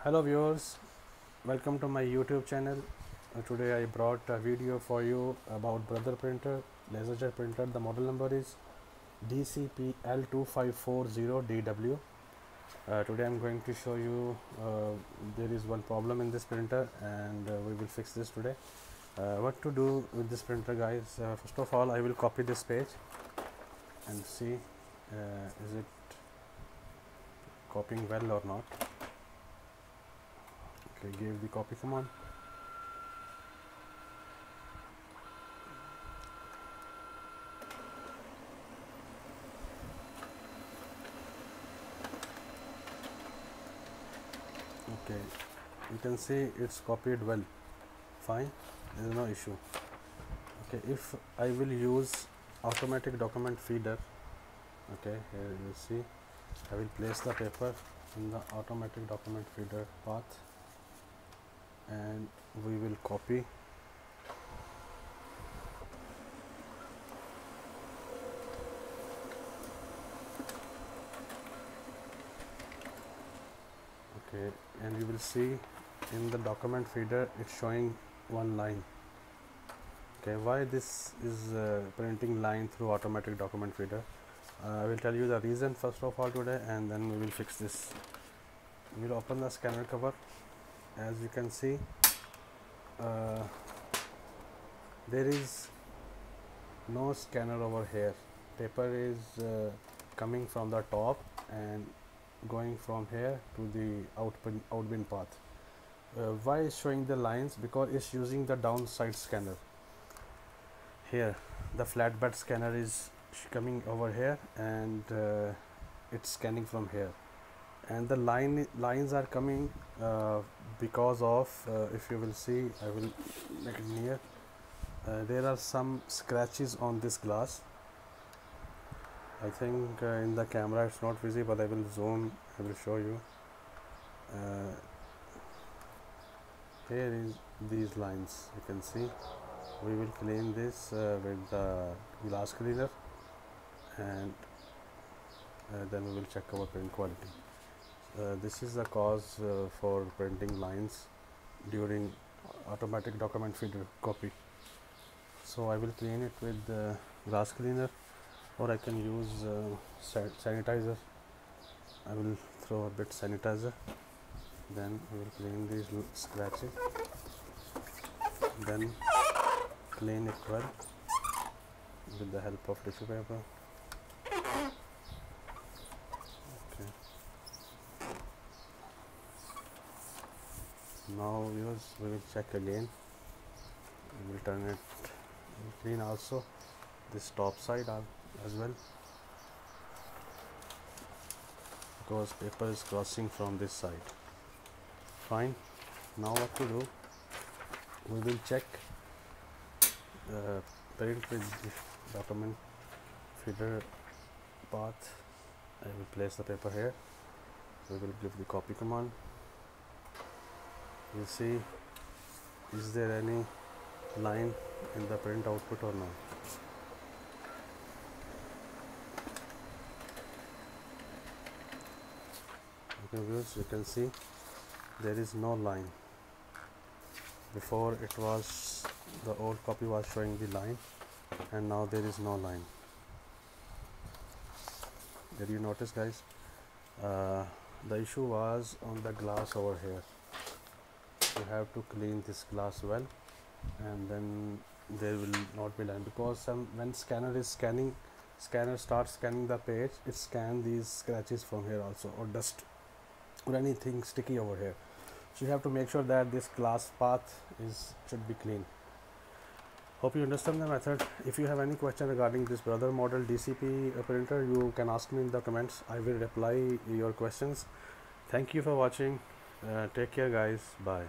Hello viewers, welcome to my YouTube channel. Today I brought a video for you about Brother printer, laserjet printer. The model number is DCP-L2540DW. Today I'm going to show you there is one problem in this printer and we will fix this today. What to do with this printer, guys? First of all, I will copy this page and see is it copying well or not. Okay, give the copy command. Okay, you can see it's copied well, fine, there is no issue. Okay, if I will use automatic document feeder, okay, here you see I will place the paper in the automatic document feeder path and we will copy. Okay, and you will see in the document feeder it's showing one line. Okay, why this is printing line through automatic document feeder? I will tell you the reason first of all today, and then we will fix this. We will open the scanner cover. As you can see, there is no scanner over here. Paper is coming from the top and going from here to the out bin path. Why is showing the lines? Because it's using the downside scanner. Here the flatbed scanner is coming over here and it's scanning from here, and the lines are coming because of if you will see, I will make it near, there are some scratches on this glass. I think in the camera it's not visible, but I will zoom, I will show you. Here is these lines, you can see. We will clean this with the glass cleaner, and then we will check our print quality. This is the cause for printing lines during automatic document feeder copy. So I will clean it with glass cleaner, or I can use sanitizer. I will throw a bit sanitizer, then we will clean these scratches, then clean it well with the help of tissue paper. Okay. Now viewers, we will check again. We will turn it, we will clean also this top side as well, because paper is crossing from this side. Fine. Now what to do? We will check print with the document feeder path. I will place the paper here. We will give the copy command. You see, is there any line in the print output or not? Okay viewers, you can see there is no line. Before it was, the old copy was showing the line, and now there is no line. Did you notice, guys? The issue was on the glass over here. You have to clean this glass well, and then there will not be line, because when scanner is scanning, scanner starts scanning the page, it scans these scratches from here also, or dust or anything sticky over here. So you have to make sure that this glass path should be clean. Hope you understand the method. If you have any question regarding this Brother model DCP printer, you can ask me in the comments. I will reply your questions. Thank you for watching. Take care, guys. Bye.